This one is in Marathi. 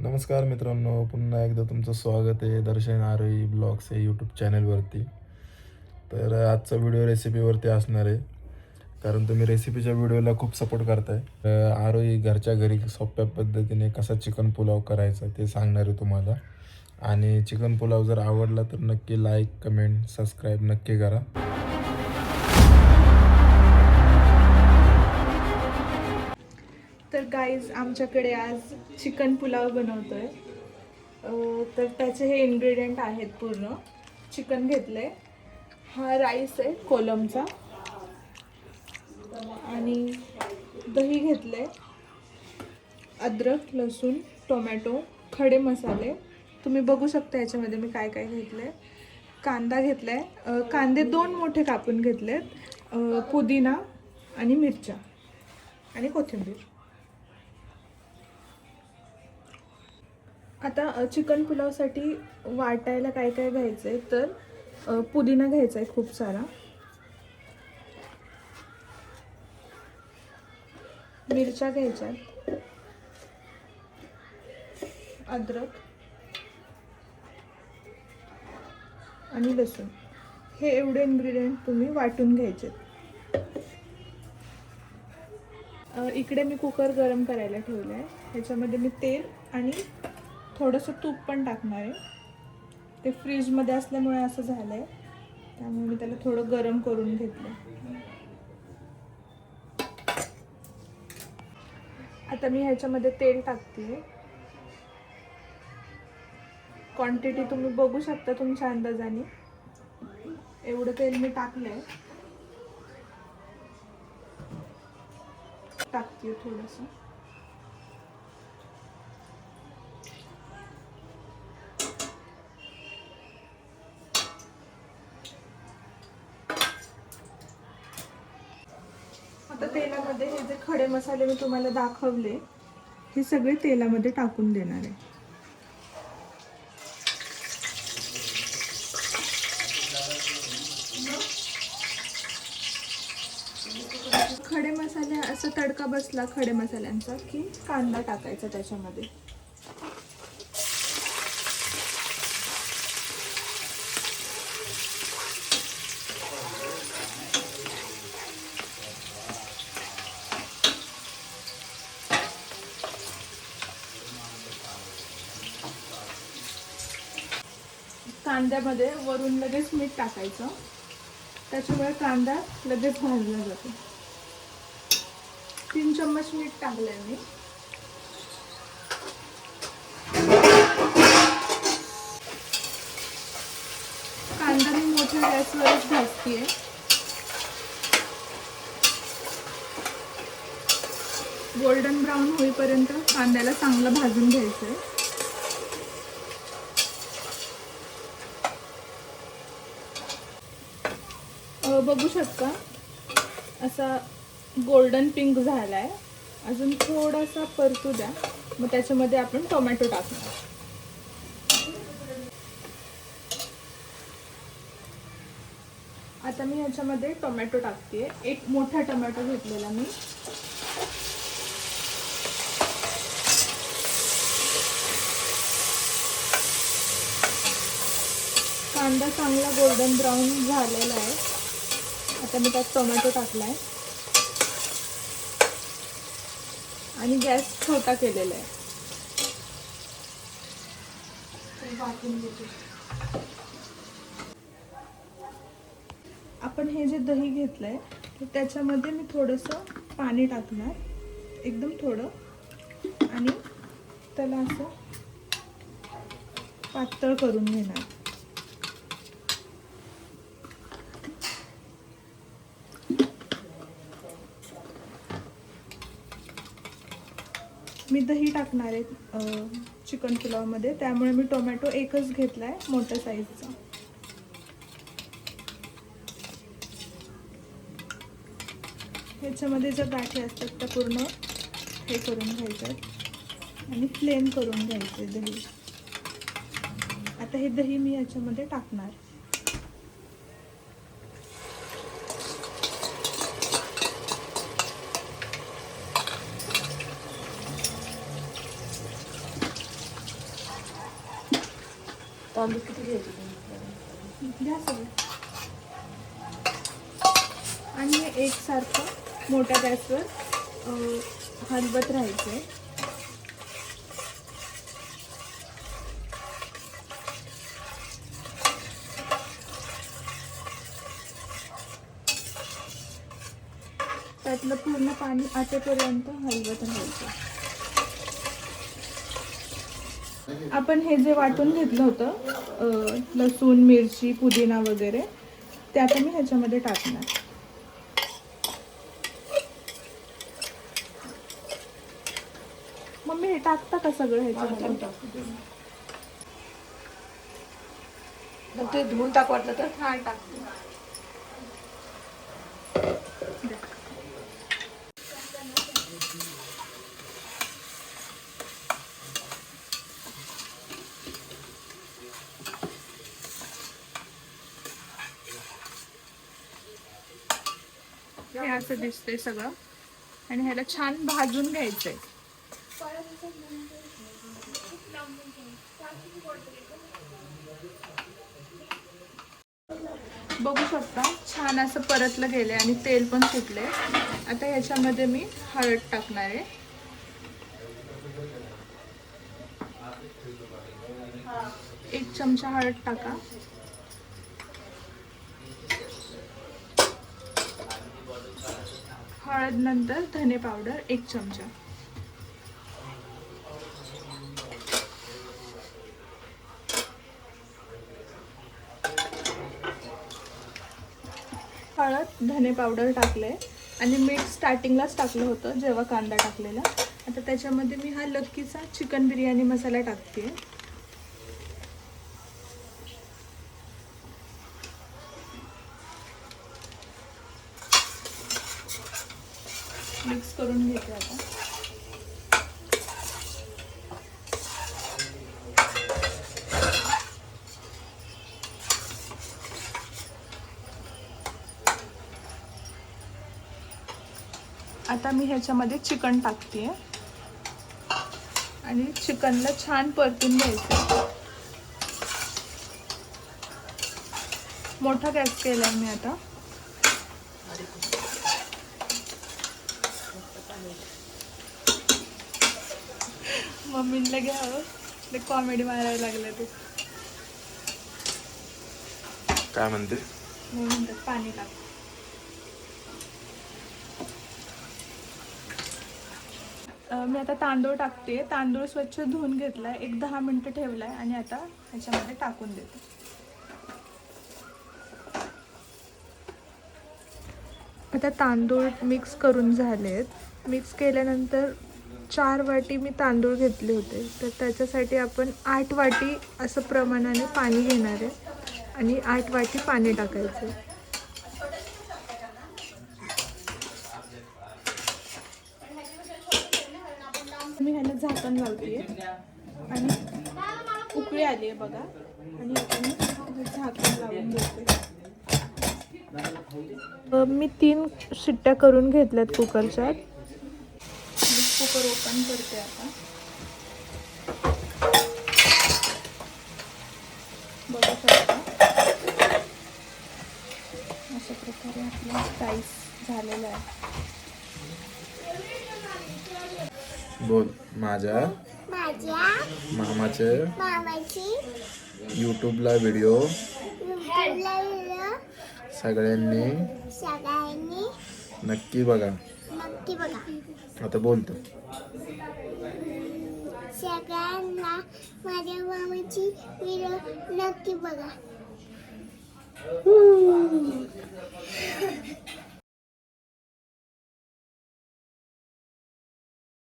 नमस्कार मित्रांनो, पुन्हा एकदा तुमचं स्वागत आहे दर्शन आरोही ब्लॉग्स या यूट्यूब चॅनलवरती. तर आजचा व्हिडिओ रेसिपीवरती असणार आहे, कारण तुम्ही रेसिपीच्या व्हिडिओला खूप सपोर्ट करताय. आरोही घरच्या घरी सोप्या पद्धतीने कसा चिकन पुलाव करायचा ते सांगणार आहे तुम्हाला. आणि चिकन पुलाव जर आवडला तर नक्की लाईक, कमेंट, सबस्क्राईब नक्की करा. तर गाईज आमच्याकडे आज चिकन पुलाव बनवतोय. तर त्याचे हे इन्ग्रेडियंट आहेत. पूर्ण चिकन घेतले, हा राईस आहे कोलमचा, आणि दही घेतले, अद्रक, लसूण, टोमॅटो, खडे मसाले तुम्ही बघू शकता याच्यामध्ये मी काय काय घेतले. कांदा घेतलाय, कांदे 2 मोठे कापून घेतलेत, पुदिना आणि मिरच्या आणि कोथिंबीर. आता चिकन पुलावसाठी वाटायला काय काय घ्यायचं आहे तर पुदिना घ्यायचा आहे खूप सारा, मिरच्या घ्यायच्या, अद्रक आणि लसूण. हे एवढे इन्ग्रेडियंट तुम्ही वाटून घ्यायचे. इकडे मी कुकर गरम करायला ठेवलं आहे. ह्याच्यामध्ये मी तेल आणि थोडंसं तूप पण टाकणार आहे. ते फ्रीजमध्ये असल्यामुळे असं झालं आहे, त्यामुळे मी त्याला थोडं गरम करून घेतलं. आता मी ह्याच्यामध्ये तेल टाकते. क्वांटिटी तुम्ही बघू शकता तुमच्या अंदाजाने. एवढं तेल मी टाकलंय. टाकते थोडंसं. आता तेलामध्ये हे जे खडे मसाले मी तुम्हाला दाखवले हे सगळे तेलामध्ये टाकून देणार आहे. खडे मसाले असा तडका बसला खडे मसाल्यांचा की कांदा टाकायचा त्याच्यामध्ये. कांद्यामध्ये वरून लगेच मीठ टाकायचं, त्याच्यामुळे कांदा लगेच भाजला जातो. 3 चम्मच मीठ टाकलंय मी. कांदा मी मोठ्या गॅसवरच भाजतीये. गोल्डन ब्राऊन होईपर्यंत कांद्याला चांगलं भाजून घ्यायचंय. बघू शकता असा गोल्डन पिंक झालाय. अजून थोडासा परतू द्या, मग त्याच्यामध्ये आपण टोमॅटो टाकणार. आता मी याच्यामध्ये टोमॅटो टाकते. 1 मोठा टोमॅटो घेतलेला मी. कांदा चांगला गोल्डन ब्राऊन झालेला आहे. आता मी त्यात टोमॅटो टाकलाय आणि गॅस छोटा केलेला आहे. आपण हे जे दही घेतलंय त्याच्यामध्ये मी थोडंसं पाणी टाकणार, एकदम थोडं, आणि त्याला असं पातळ करून घेणार. मी दही टाकणार आहे चिकन पुलावमध्ये, त्यामुळे मी टोमॅटो एकच घेतलाय मोठ्या साईजचा. ह्याच्यामध्ये ज्या गाठी असतात त्या पूर्ण हे करून घ्यायच्यात आणि प्लेन करून घ्यायचे दही. आता हे दही मी याच्यामध्ये टाकणार. तांदूळ किती घ्यायचे तुम्ही? घ्या सगळं. आणि हे एकसारखं मोठ्या गॅसवर हलवत राहायचं आहे. त्यातलं पूर्ण पाणी आटेपर्यंत हलवत राहायचं. आपण हे जे वाटून घेतलं होतं लसूण, मिरची, पुदिना वगैरे, ते आता मी ह्याच्यामध्ये टाकणार. मम्मी हे टाकता का सगळं ह्याच्यामध्ये? मग ते धुवून टाक वाटलं तर. हा टाकते. हे असं दिसतंय सगळं आणि ह्याला छान भाजून घ्यायचंय. बघू शकता छान असं परतलं गेले आणि तेल पण सुटले. आता ह्याच्यामध्ये मी हळद टाकणार आहे. एक चमचा हळद टाका. हळद नंतर धने पावडर 1 चमचा. हळद, धने पावडर टाकले आणि मीठ स्टार्टिंगलाच टाकलं होतं जेव्हा कांदा टाकलेला. आता त्याच्यामध्ये मी हा लक्कीचा चिकन बिर्याणी मसाला टाकते. मिक्स करून घेते आता. आता मी ह्याच्यामध्ये चिकन टाकते आणि चिकनला छान परतून घ्यायचं. मोठा गॅस केलाय मी आता. मम्मीला घ्यावं, ते कॉमेडी मारायला लागलं ते. काय म्हणते? म्हणतात पाणी टाक. मी आता तांदूळ टाकते. तांदूळ स्वच्छ धुवून घेतलाय, 1-10 मिनिटं ठेवलाय आणि आता ह्याच्यामध्ये टाकून देते. आता तांदूळ मिक्स करून झालेत. मिक्स केल्यानंतर 4 वाटी मी तांदूळ घेतले होते, तर त्याच्यासाठी आपण 8 वाटी असं प्रमाणाने पाणी घेणार आहे आणि 8 वाटी पाणी टाकायचं. मी ह्याला झाकण लावते आणि उकळी आली आहे बघा, आणि आता मी झाकण लावून देते. मी 3 शिट्ट्या करून घेतल्यात कुकरच्या. कुकर ओपन करते आता. बघू शकता अशा प्रकारे आपला राईस झालेला आहे. बोल. माझ्या मामाचे यूट्यूबला व्हिडिओ सगळ्यांनी नक्की बघा. आता बोलतो. सगळ्यांना माझ्या मामाची व्हिडिओ नक्की बघा.